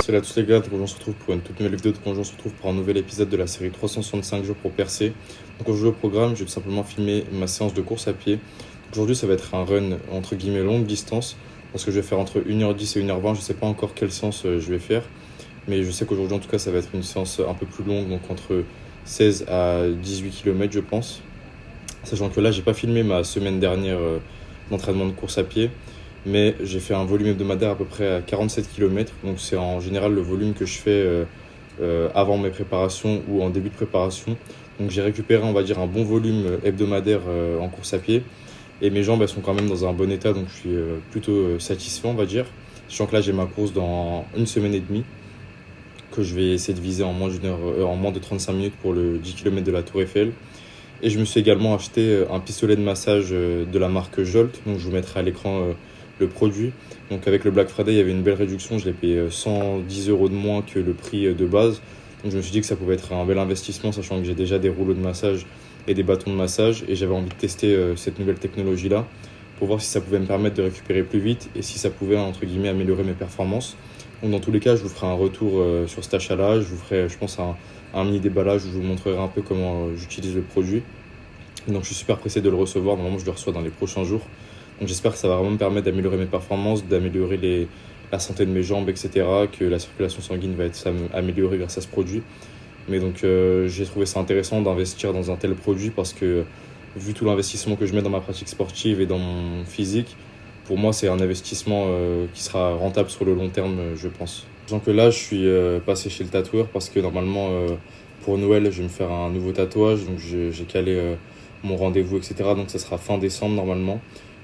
Salut à tous les gars, donc on se retrouve pour une toute nouvelle vidéo, on se retrouve pour un nouvel épisode de la série 365 jours pour percer. Donc aujourd'hui au programme, je vais tout simplement filmer ma séance de course à pied. Aujourd'hui ça va être un run entre guillemets longue distance, parce que je vais faire entre 1h10 et 1h20, je ne sais pas encore quelle séance je vais faire. Mais je sais qu'aujourd'hui en tout cas ça va être une séance un peu plus longue, donc entre 16 à 18 km je pense. Sachant que là j'ai pas filmé ma semaine dernière d'entraînement de course à pied. Mais j'ai fait un volume hebdomadaire à peu près à 47 km, donc c'est en général le volume que je fais avant mes préparations ou en début de préparation. Donc j'ai récupéré, on va dire, un bon volume hebdomadaire en course à pied, et mes jambes elles sont quand même dans un bon état, donc je suis plutôt satisfait, on va dire. Sachant que là j'ai ma course dans une semaine et demie, que je vais essayer de viser en moins en moins de 35 minutes pour le 10 km de la Tour Eiffel. Et je me suis également acheté un pistolet de massage de la marque Jolt, donc je vous mettrai à l'écran le produit. Donc avec le Black Friday, il y avait une belle réduction, je l'ai payé 110 € de moins que le prix de base. Donc je me suis dit que ça pouvait être un bel investissement, sachant que j'ai déjà des rouleaux de massage et des bâtons de massage, et j'avais envie de tester cette nouvelle technologie-là pour voir si ça pouvait me permettre de récupérer plus vite et si ça pouvait, entre guillemets, améliorer mes performances. Donc dans tous les cas, je vous ferai un retour sur cet achat-là, je vous ferai, je pense, un mini déballage où je vous montrerai un peu comment j'utilise le produit. Donc je suis super pressé de le recevoir, normalement je le reçois dans les prochains jours. Donc j'espère que ça va vraiment me permettre d'améliorer mes performances, d'améliorer la santé de mes jambes, etc. Que la circulation sanguine va être améliorée grâce à ce produit. Mais donc j'ai trouvé ça intéressant d'investir dans un tel produit parce que vu tout l'investissement que je mets dans ma pratique sportive et dans mon physique, pour moi c'est un investissement qui sera rentable sur le long terme, je pense. Donc là je suis passé chez le tatoueur parce que normalement pour Noël je vais me faire un nouveau tatouage. Donc j'ai calé mon rendez-vous, etc. Donc ça sera fin décembre normalement.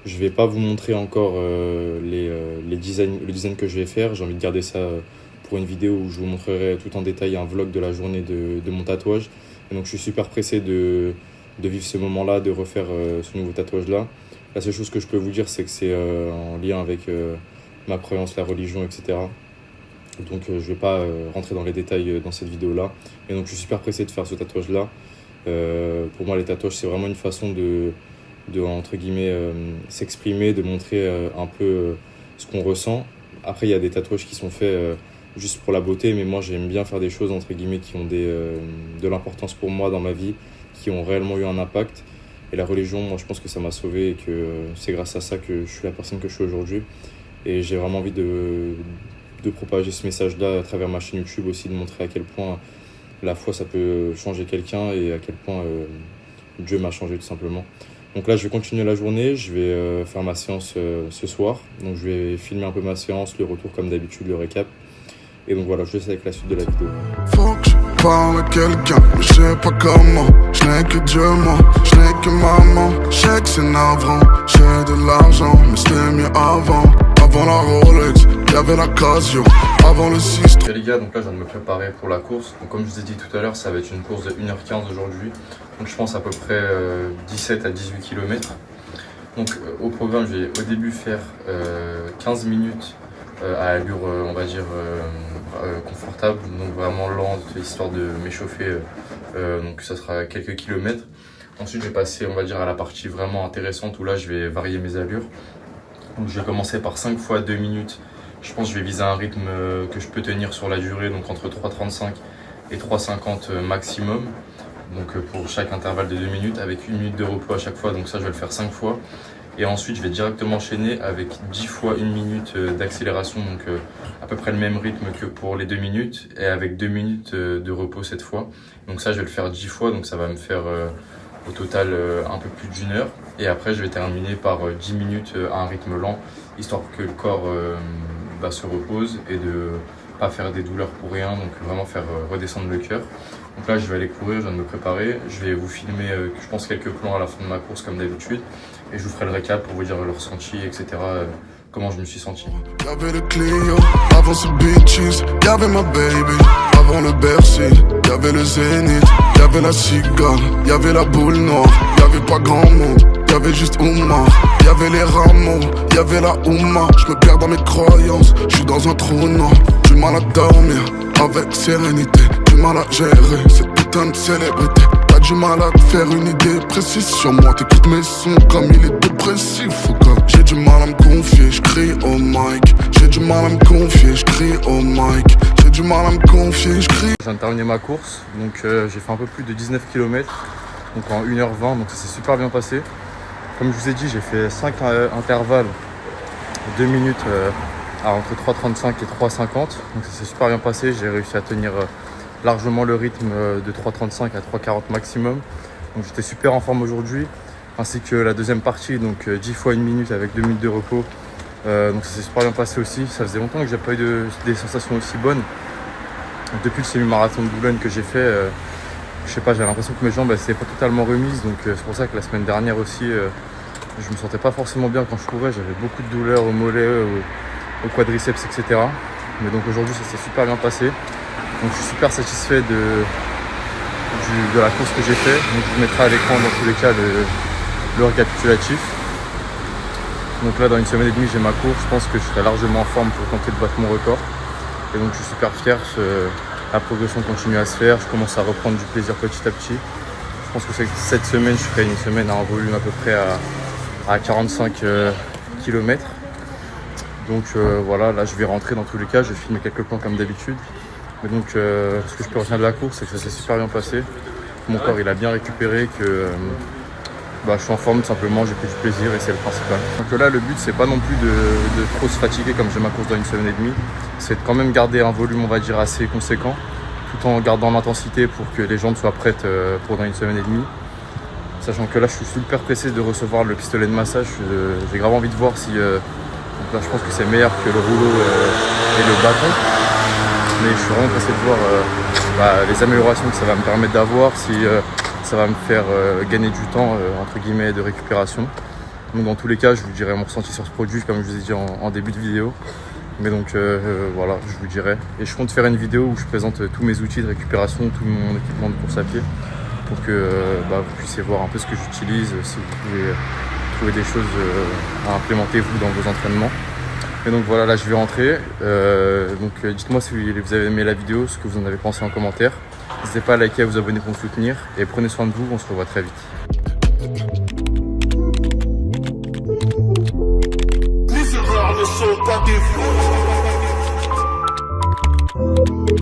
Je vais pas vous montrer encore le design que je vais faire. J'ai envie de garder ça pour une vidéo où je vous montrerai tout en détail un vlog de la journée de mon tatouage. Et donc je suis super pressé de vivre ce moment-là, de refaire ce nouveau tatouage-là. La seule chose que je peux vous dire, c'est que c'est en lien avec ma croyance, la religion, etc. Donc je vais pas rentrer dans les détails dans cette vidéo-là. Et donc je suis super pressé de faire ce tatouage-là. Pour moi, les tatouages, c'est vraiment une façon de entre guillemets s'exprimer, de montrer un peu ce qu'on ressent. Après il y a des tatouages qui sont faits juste pour la beauté, mais moi j'aime bien faire des choses entre guillemets qui ont de l'importance pour moi dans ma vie, qui ont réellement eu un impact. Et la religion, moi je pense que ça m'a sauvé et que c'est grâce à ça que je suis la personne que je suis aujourd'hui. Et j'ai vraiment envie de propager ce message-là à travers ma chaîne YouTube aussi, de montrer à quel point la foi ça peut changer quelqu'un et à quel point Dieu m'a changé tout simplement. Donc là, je vais continuer la journée, je vais faire ma séance ce soir. Donc je vais filmer un peu ma séance, le retour comme d'habitude, le récap. Et donc voilà, je vous laisse avec la suite de la vidéo. Faut que je parle à quelqu'un, mais je sais pas comment. Je n'ai que Dieu, moi, je n'ai que maman. Je sais que c'est navrant, j'ai de l'argent, mais c'était mieux avant. Avant la Rolex, y'avait la Casio, avant le 6. Les gars, donc là je viens de me préparer pour la course. Donc comme je vous ai dit tout à l'heure, ça va être une course de 1h15 aujourd'hui. Donc je pense à peu près 17 à 18 km. Donc au programme, je vais au début faire 15 minutes à allure, on va dire, confortable. Donc vraiment lente, histoire de m'échauffer. Donc ça sera quelques kilomètres. Ensuite je vais passer, on va dire, à la partie vraiment intéressante où là je vais varier mes allures. Donc je vais commencer par 5 fois 2 minutes. Je pense que je vais viser un rythme que je peux tenir sur la durée, donc entre 3,35 et 3,50 maximum. Donc pour chaque intervalle de 2 minutes, avec 1 minute de repos à chaque fois. Donc ça, je vais le faire 5 fois. Et ensuite, je vais directement enchaîner avec 10 fois 1 minute d'accélération. Donc à peu près le même rythme que pour les 2 minutes. Et avec 2 minutes de repos cette fois. Donc ça, je vais le faire 10 fois. Donc ça va me faire au total un peu plus d'1 heure. Et après, je vais terminer par 10 minutes à un rythme lent, histoire que le corps se repose et de pas faire des douleurs pour rien, donc vraiment faire redescendre le cœur. Donc là je vais aller courir, je viens de me préparer, je vais vous filmer je pense quelques plans à la fin de ma course comme d'habitude et je vous ferai le récap pour vous dire le ressenti, etc. Comment je me suis senti. Y'avait le Clio, avant ce bitches, y'avait ma baby, avant le Bercy, y'avait le Zénith, y'avait la cigale, y'avait la boule noire, y'avait pas grand monde. Y'avait juste Ouma, y'avait les rameaux, y'avait la Ouma. Je me perds dans mes croyances, je suis dans un trou noir. Du mal à dormir, avec sérénité. Du mal à gérer cette putain de célébrité. T'as du mal à te faire une idée précise sur moi. T'écoutes mes sons comme il est dépressif ou quoi. J'ai du mal à me confier, je crie au mic. J'ai du mal à me confier, je crie au mic. J'ai du mal à me confier, je crie. Je viens de terminer ma course, donc j'ai fait un peu plus de 19 km, donc en 1h20, donc ça s'est super bien passé. Comme je vous ai dit, j'ai fait 5 intervalles, 2 minutes entre 3,35 et 3,50, donc ça s'est super bien passé. J'ai réussi à tenir largement le rythme de 3,35 à 3,40 maximum, donc j'étais super en forme aujourd'hui, ainsi que la deuxième partie, donc 10 fois 1 minute avec 2 minutes de repos. Donc ça s'est super bien passé aussi. Ça faisait longtemps que j'ai pas eu des sensations aussi bonnes. Depuis le semi-marathon de Boulogne que j'ai fait, je sais pas, j'ai l'impression que mes jambes s'étaient pas totalement remises. Donc c'est pour ça que la semaine dernière aussi, je me sentais pas forcément bien quand je courais. J'avais beaucoup de douleurs aux mollets, au quadriceps, etc. Mais donc aujourd'hui ça s'est super bien passé. Donc je suis super satisfait de la course que j'ai fait. Donc je vous mettrai à l'écran dans tous les cas le récapitulatif. Donc là, dans une semaine et demie, j'ai ma course. Je pense que je serai largement en forme pour tenter de battre mon record. Et donc, je suis super fier. La progression continue à se faire. Je commence à reprendre du plaisir petit à petit. Je pense que cette semaine, je ferai une semaine à un volume à peu près à 45 km. Donc voilà, là, je vais rentrer dans tous les cas. Je vais filmer quelques plans comme d'habitude. Mais donc, ce que je peux retenir de la course, c'est que ça s'est super bien passé. Mon corps, il a bien récupéré, que je suis en forme tout simplement, j'ai pris du plaisir et c'est le principal. Donc là, le but, c'est pas non plus de trop se fatiguer comme j'ai ma course dans une semaine et demie. C'est de quand même garder un volume, on va dire, assez conséquent, tout en gardant l'intensité pour que les jambes soient prêtes pour dans une semaine et demie. Sachant que là, je suis super pressé de recevoir le pistolet de massage. J'ai grave envie de voir si... donc là, je pense que c'est meilleur que le rouleau et le bâton. Mais je suis vraiment pressé de voir les améliorations que ça va me permettre d'avoir, si ça va me faire gagner du temps, entre guillemets, de récupération. Donc dans tous les cas, je vous dirai mon ressenti sur ce produit, comme je vous ai dit en début de vidéo. Mais donc voilà, je vous dirai. Et je compte faire une vidéo où je présente tous mes outils de récupération, tout mon équipement de course à pied, pour que vous puissiez voir un peu ce que j'utilise, si vous pouvez trouver des choses à implémenter vous dans vos entraînements. Et donc voilà, là je vais rentrer. Donc dites-moi si vous avez aimé la vidéo, ce que vous en avez pensé en commentaire. N'hésitez pas à liker, à vous abonner pour me soutenir. Et prenez soin de vous, on se revoit très vite. Les erreurs ne sont pas des fous.